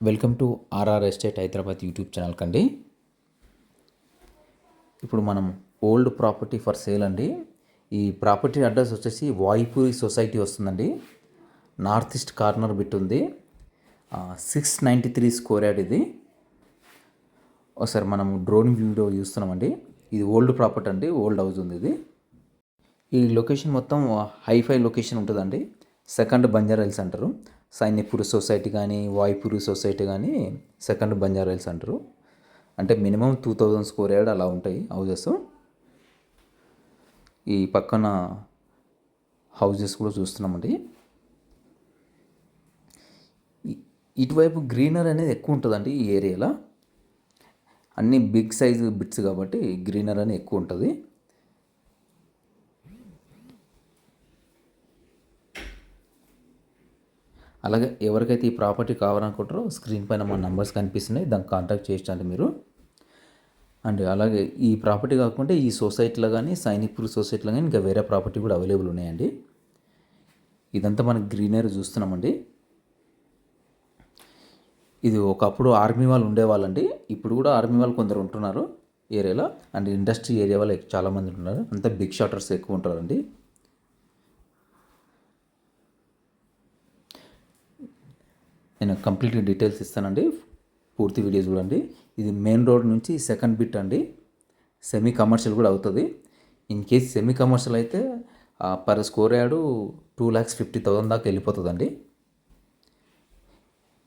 Welcome to RR estate Hyderabad YouTube channel కండి. ఇప్పుడు మనం ఓల్డ్ ప్రాపర్టీ ఫర్ సేల్ అండి. ఈ ప్రాపర్టీ అడ్రస్ వచ్చేసి వాయుపూరి సొసైటీ వస్తుందండి. నార్త్ ఈస్ట్ కార్నర్ బిట్ ఉంది. 693 స్క్వేర్ యార్డ్ ఇది. ఒకసారి మనం డ్రోన్ వీడియో చూస్తున్నామండి. ఇది ఓల్డ్ ప్రాపర్టీ అండి, ఓల్డ్ హౌస్ ఉంది ఇది. ఈ లొకేషన్ మొత్తం హైఫై లొకేషన్ ఉంటుందండి. సెకండ్ బంజారాహిల్స్ అంటారు. సైనిక్పూర్ సొసైటీ కానీ వాయుపూరి సొసైటీ కానీ సెకండ్ బంజారాహిల్స్ అంటారు. అంటే మినిమం 2000 స్క్వేర్ యార్డ్ అలా ఉంటాయి హౌజెస్. ఈ పక్కన హౌజెస్ కూడా చూస్తున్నామండి. ఇటువైపు గ్రీనర్ అనేది ఎక్కువ ఉంటుందండి ఈ ఏరియాలో. అన్నీ బిగ్ సైజ్ బిట్స్ కాబట్టి గ్రీనర్ అనేది ఎక్కువ ఉంటుంది. అలాగే ఎవరికైతే ఈ ప్రాపర్టీ కావాలనుకుంటారో స్క్రీన్ పైన మా నెంబర్స్ కనిపిస్తున్నాయి, దానికి కాంటాక్ట్ చేయొచ్చండి మీరు. అండ్ అలాగే ఈ ప్రాపర్టీ కాకుండా ఈ సొసైటీలో కానీ సైనిక్పూర్ సొసైటీలో కానీ ఇంకా వేరే ప్రాపర్టీ కూడా అవైలబుల్ ఉన్నాయండి. ఇదంతా మనకి గ్రీనరీ చూస్తున్నామండి. ఇది ఒకప్పుడు ఆర్మీ వాళ్ళు ఉండేవాళ్ళండి. ఇప్పుడు కూడా ఆర్మీ వాళ్ళు కొందరు ఉంటున్నారు ఏరియాలో. అండ్ ఇండస్ట్రీ ఏరియా వాళ్ళు చాలామంది ఉంటున్నారు. అంతా బిగ్ షాటర్స్ ఎక్కువ ఉంటారండి. నేను కంప్లీట్ డీటెయిల్స్ ఇస్తానండి, పూర్తి వీడియో చూడండి. ఇది మెయిన్ రోడ్ నుంచి సెకండ్ బిట్ అండి. సెమీ కమర్షియల్ కూడా అవుతుంది. ఇన్ కేస్ సెమీ కమర్షియల్ అయితే పర్ స్క్వేర్ యార్డ్ 2,50,000 దాకా వెళ్ళిపోతుందండి.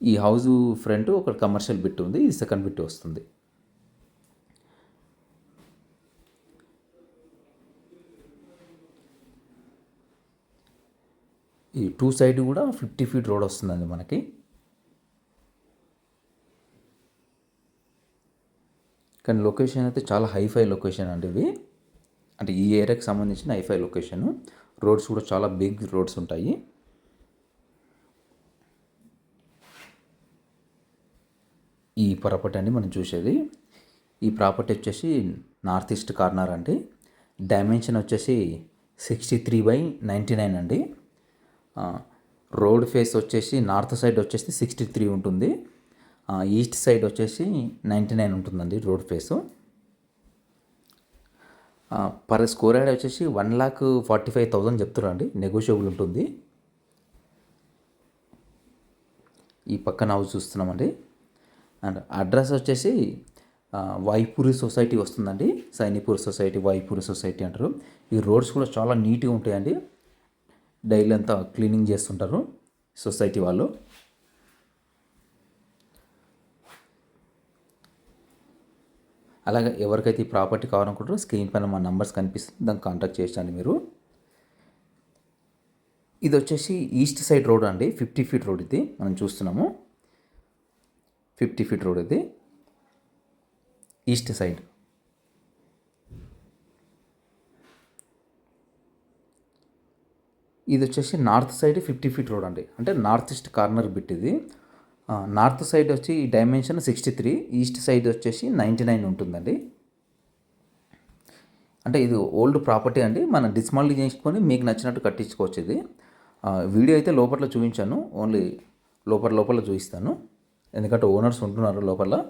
ఈ హౌస్ ఫ్రంట్ ఒక కమర్షియల్ బిట్ ఉంది, ఇది సెకండ్ బిట్ వస్తుంది. ఈ 2 సైడ్ కూడా 50 feet రోడ్ వస్తుందండి మనకి. కానీ లొకేషన్ అయితే చాలా హైఫై లొకేషన్ అండి ఇవి. అంటే ఈ ఏరియాకి సంబంధించిన హైఫై లొకేషను. రోడ్స్ కూడా చాలా బిగ్ రోడ్స్ ఉంటాయి. ఈ ప్రాపర్టీ అండి మనం చూసేది. ఈ ప్రాపర్టీ వచ్చేసి నార్త్ ఈస్ట్ కార్నర్ అండి. డైమెన్షన్ వచ్చేసి 63/99 అండి. రోడ్ ఫేస్ వచ్చేసి నార్త్ సైడ్ వచ్చేసి 63 ఉంటుంది. ఈస్ట్ సైడ్ వచ్చేసి 99 ఉంటుందండి road face. Per square yard వచ్చేసి 1,45,000 చెప్తున్నారండి, నెగోషియబుల్ ఉంటుంది. ఈ పక్కన హౌస్ చూస్తున్నామండి. అండ్ అడ్రస్ వచ్చేసి వాయుపూరి సొసైటీ వస్తుందండి. సైనిక్పూర్ సొసైటీ, వాయుపూరి సొసైటీ అంటారు. ఈ రోడ్స్ కూడా చాలా నీట్గా ఉంటాయండి. డైలీ అంతా క్లీనింగ్ చేస్తుంటారు సొసైటీ వాళ్ళు. అలాగే ఎవరికైతే ఈ ప్రాపర్టీ కావాలనుకుంటారో స్క్రీన్ పైన మా నెంబర్స్ కనిపిస్తుంది, దానికి కాంటాక్ట్ చేయండి మీరు. ఇది వచ్చేసి ఈస్ట్ సైడ్ రోడ్ అండి. 50 feet రోడ్ ఇది మనం చూస్తున్నాము. 50 feet రోడ్ ఇది ఈస్ట్ సైడ్. ఇది వచ్చేసి నార్త్ సైడ్ 50 feet రోడ్ అండి. అంటే నార్త్ ఈస్ట్ కార్నర్ బిట్ ఇది. నార్త్ సైడ్ వచ్చి ఈ డైమెన్షన్ 63, ఈస్ట్ సైడ్ వచ్చేసి 99 ఉంటుందండి. అంటే ఇది ఓల్డ్ ప్రాపర్టీ అండి. మనం డిస్మాంటిల్ చేసుకొని మీకు నచ్చినట్టు కట్టించుకోవచ్చు ఇది. వీడియో అయితే లోపల చూపించాను, ఓన్లీ లోపల చూపిస్తాను, ఎందుకంటే ఓనర్స్ ఉంటున్నారు లోపల.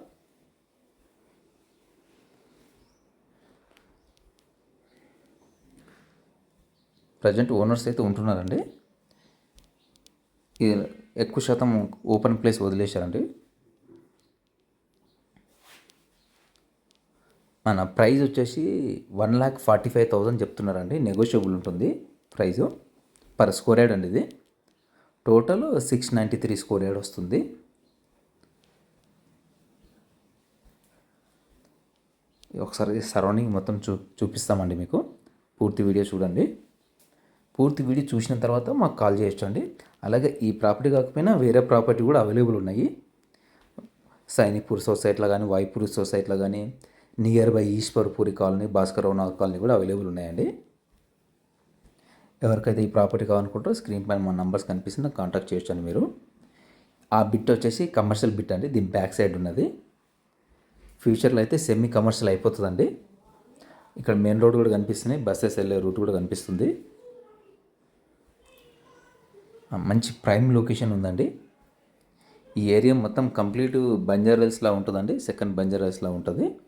ప్రజెంట్ ఓనర్స్ అయితే ఉంటున్నారండి. ఇది ఎక్కువ శాతం ఓపెన్ ప్లేస్ వదిలేశారండి. మన ప్రైస్ వచ్చేసి 1,45,000 చెప్తున్నారండి, నెగోషియబుల్ ఉంటుంది ప్రైజు. పర్ స్క్వేర్ యార్డ్ అండి ఇది. టోటల్ 693 స్క్వేర్ యార్డ్ వస్తుంది. ఒకసారి సరౌండింగ్ మొత్తం చూపిస్తామండి మీకు. పూర్తి వీడియో చూడండి. పూర్తి వీడియో చూసిన తర్వాత మాకు కాల్ చేయొచ్చండి. అలాగే ఈ ప్రాపర్టీ కాకపోయినా వేరే ప్రాపర్టీ కూడా అవైలబుల్ ఉన్నాయి. సైనిక్పూర్ సొసైటీలో కానీ వాయుపూరి సొసైటీలో కానీ near by Eshwarpuri colony, Bhaskararao Nagar colony కూడా అవైలబుల్ ఉన్నాయండి. ఎవరికైతే ఈ ప్రాపర్టీ కావాలనుకుంటారో స్క్రీన్ పైన మా నెంబర్స్ కనిపిస్తుంది, కాంటాక్ట్ చేయొచ్చండి మీరు. ఆ బిట్ వచ్చేసి కమర్షియల్ బిట్ అండి, దీని బ్యాక్ సైడ్ ఉన్నది. ఫ్యూచర్లో అయితే సెమీ కమర్షియల్ అయిపోతుందండి. ఇక్కడ మెయిన్ రోడ్ కూడా కనిపిస్తున్నాయి, బస్సెస్ వెళ్ళే రూట్ కూడా కనిపిస్తుంది. మంచి ప్రైమ్ లొకేషన్ ఉందండి. ఈ ఏరియా మొత్తం కంప్లీట్ బంజారాస్లా ఉంటుందండి, సెకండ్ బంజారాస్లా ఉంటుంది.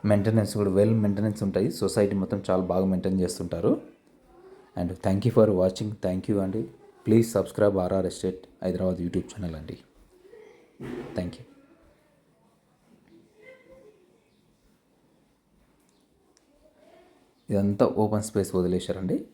మెయింటెనెన్స్ కూడా వెల్ మెయింటెనెన్స్ ఉంటాయి. సొసైటీ మొత్తం చాలా బాగా మెయింటైన్ చేస్తుంటారు. And thank you for watching. Thank you అండి. Please subscribe RR estate Hyderabad YouTube channel అండి. Thank you. ఇదంతా ఓపెన్ స్పేస్ వదిలేశారండి.